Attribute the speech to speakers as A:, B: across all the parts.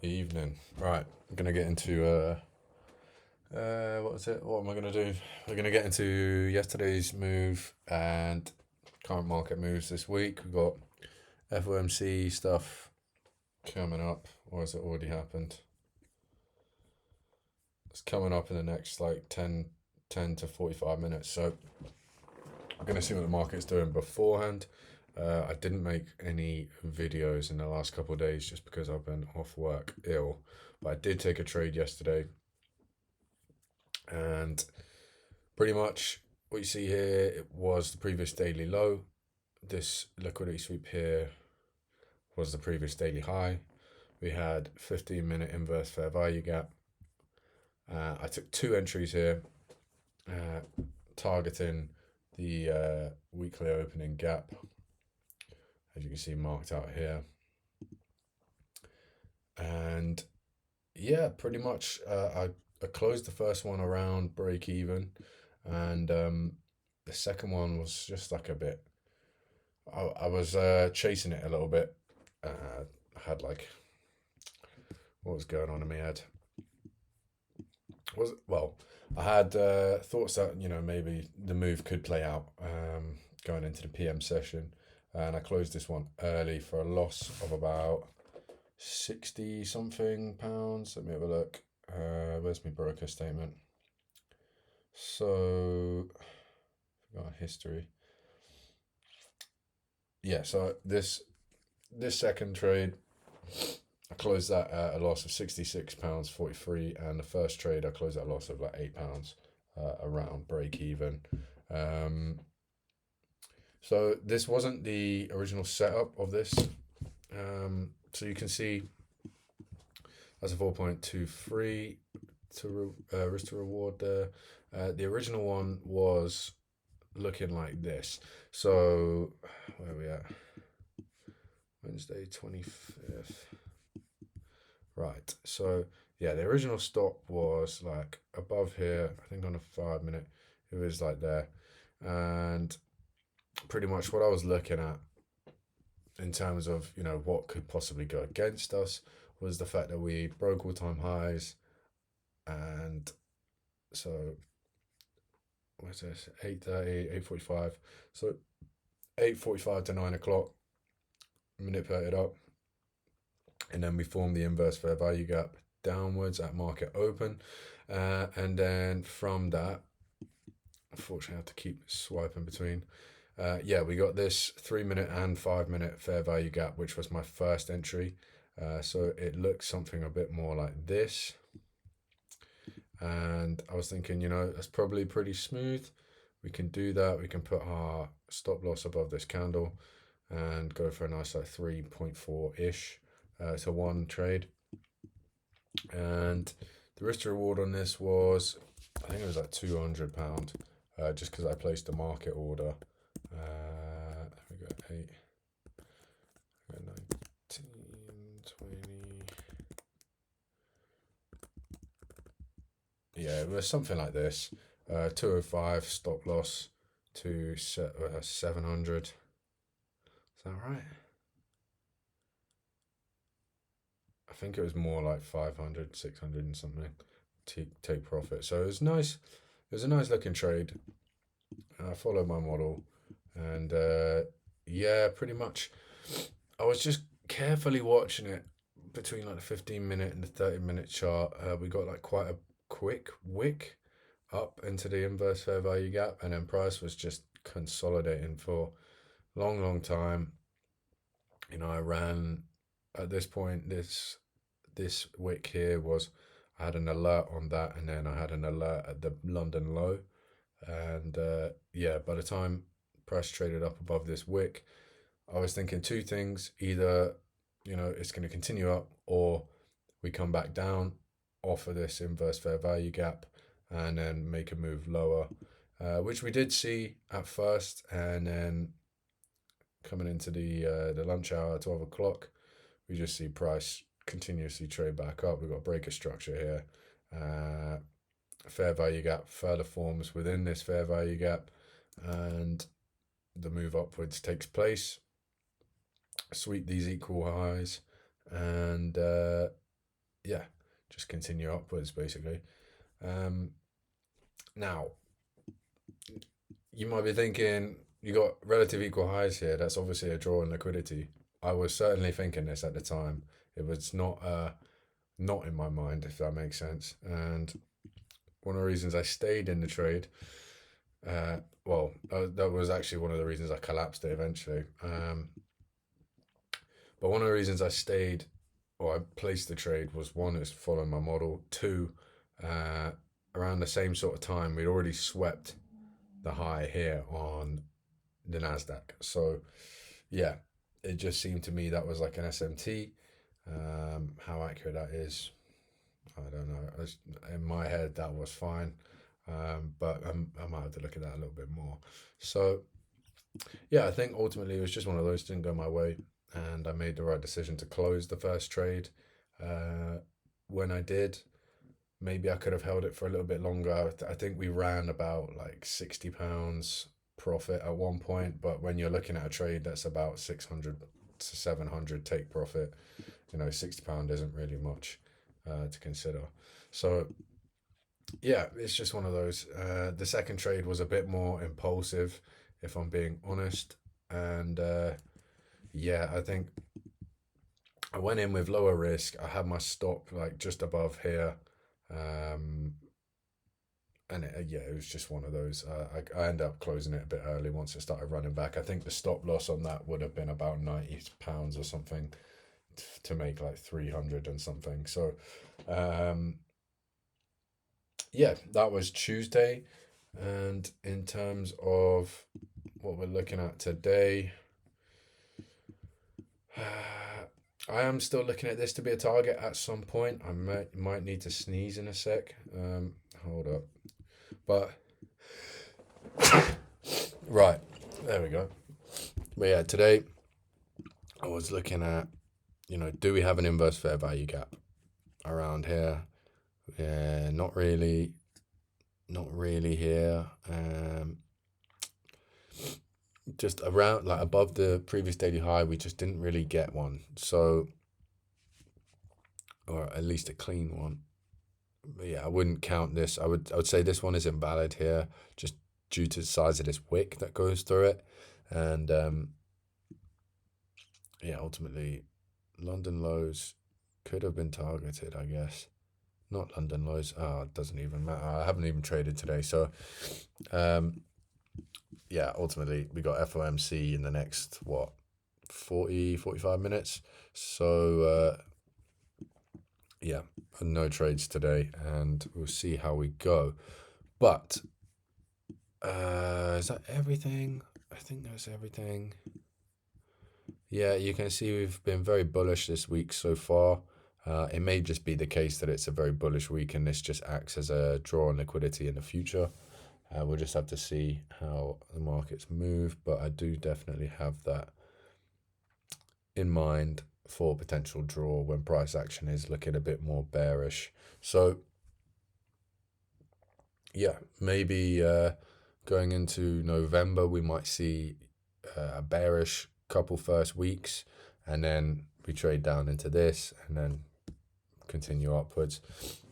A: Evening. Right, I'm gonna get into what was it? What am I gonna do? We're gonna get into yesterday's move and current market moves this week. We've got FOMC stuff coming up, or has it already happened? It's coming up in the next like 10 to 45 minutes. So I'm gonna see what the market's doing beforehand. I didn't make any videos in the last couple of days just because I've been off work ill, but I did take a trade yesterday, and pretty much what you see here, it was the previous daily low. This liquidity sweep here was the previous daily high. We had 15-minute inverse fair value gap. I took two entries here, targeting the weekly opening gap, as you can see marked out here. And yeah, pretty much I closed the first one around break even, and the second one was just like a bit. I was chasing it a little bit. I had like, what was going on in my head? I had thoughts that maybe the move could play out going into the PM session, and I closed this one early for a loss of about 60 something pounds. Let me have a look. Where's my broker statement? So, got history. Yeah, so this second trade, I closed that at a loss of £66.43, and the first trade I closed at a loss of like £8, around break even. So this wasn't the original setup of this. So you can see that's a 4.23 to risk to reward there. The original one was looking like this. So where are we at? Wednesday 25th. Right. So yeah, the original stop was like above here. I think on a 5 minute, it was like there, and pretty much what I was looking at in terms of what could possibly go against us was the fact that we broke all-time highs, and so what's this? 8:30, 8:45. So 8:45 to 9 o'clock, manipulated up, and then we formed the inverse fair value gap downwards at market open, and then from that, unfortunately, I have to keep swiping between. Yeah, we got this 3 minute and 5 minute fair value gap, which was my first entry. So it looks something a bit more like this. And I was thinking, that's probably pretty smooth. We can do that. We can put our stop loss above this candle and go for a nice like 3.4-ish to one trade. And the risk to reward on this was, I think it was like £200, just because I placed a market order. We got 8, we got 19, 20. Yeah, it was something like this. 205 stop loss to 700. Is that right? I think it was more like 500, 600 and something. Take profit. So it was nice. It was a nice looking trade. I followed my model, and yeah, pretty much. I was just carefully watching it between like the 15-minute and the 30-minute chart. We got like quite a quick wick up into the inverse fair value gap, and then price was just consolidating for a long time. I ran at this point. This wick here was, I had an alert on that, and then I had an alert at the London low, and yeah, by the time price traded up above this wick, I was thinking two things: either it's going to continue up, or we come back down off of this inverse fair value gap and then make a move lower, which we did see at first, and then coming into the lunch hour, 12 o'clock, we just see price continuously trade back up. We've got breaker structure here. Fair value gap further forms within this fair value gap, and the move upwards takes place. Sweep these equal highs, and just continue upwards basically. Now, you might be thinking, you got relative equal highs here. That's obviously a draw in liquidity. I was certainly thinking this at the time. It was not in my mind, if that makes sense. And one of the reasons I stayed in the trade, that was actually one of the reasons I collapsed it eventually. But one of the reasons I stayed, or I placed the trade, was one, it's following my model. Two, around the same sort of time, we'd already swept the high here on the Nasdaq. So yeah, it just seemed to me that was like an SMT. How accurate that is, I don't know. In my head, that was fine, but I might have to look at that a little bit more. So yeah, I think ultimately it was just one of those, didn't go my way, and I made the right decision to close the first trade. When I did, maybe I could have held it for a little bit longer. I think we ran about like £60 profit at one point, but when you're looking at a trade that's about 600 to 700 take profit, £60 isn't really much to consider. So yeah, it's just one of those. The second trade was a bit more impulsive, if I'm being honest, and yeah, I think I went in with lower risk. I had my stop like just above here. And it was just one of those. I ended up closing it a bit early once it started running back. I think the stop loss on that would have been about £90 or something to make like 300 and something. So, yeah, that was Tuesday. And in terms of what we're looking at today, I am still looking at this to be a target at some point. I might need to sneeze in a sec. Hold up. But right, there we go. But yeah, today I was looking at, do we have an inverse fair value gap around here? Yeah, not really here. Just around, like above the previous daily high, we just didn't really get one. So, or at least a clean one. But yeah, I wouldn't count this. I would say this one is invalid here, just due to the size of this wick that goes through it. And yeah, ultimately, London lows could have been targeted, I guess. Not London lows. It doesn't even matter. I haven't even traded today. So, yeah, ultimately, we got FOMC in the next, 45 minutes. So, yeah, no trades today, and we'll see how we go. But is that everything? I think that's everything. Yeah, you can see we've been very bullish this week so far. It may just be the case that it's a very bullish week and this just acts as a draw on liquidity in the future. We'll just have to see how the markets move, but I do definitely have that in mind for potential draw when price action is looking a bit more bearish. So yeah, maybe going into November we might see a bearish couple first weeks, and then we trade down into this and then continue upwards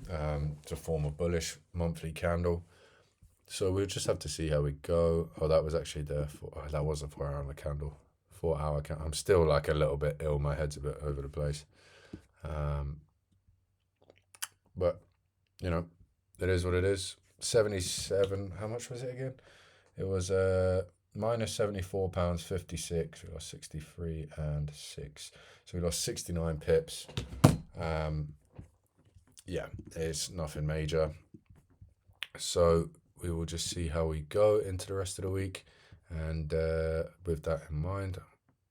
A: to form a bullish monthly candle. So we'll just have to see how we go. That was actually that was a 4 hour candle. 4 hour candle. I'm still like a little bit ill. My head's a bit over the place. But it is what it is. 77. How much was it again? It was minus £74.56. We lost 63 and 6. So we lost 69 pips. Yeah, it's nothing major. So we will just see how we go into the rest of the week. And with that in mind,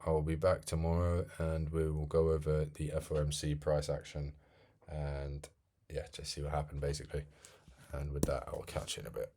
A: I will be back tomorrow and we will go over the FOMC price action and yeah, just see what happened basically. And with that, I will catch you in a bit.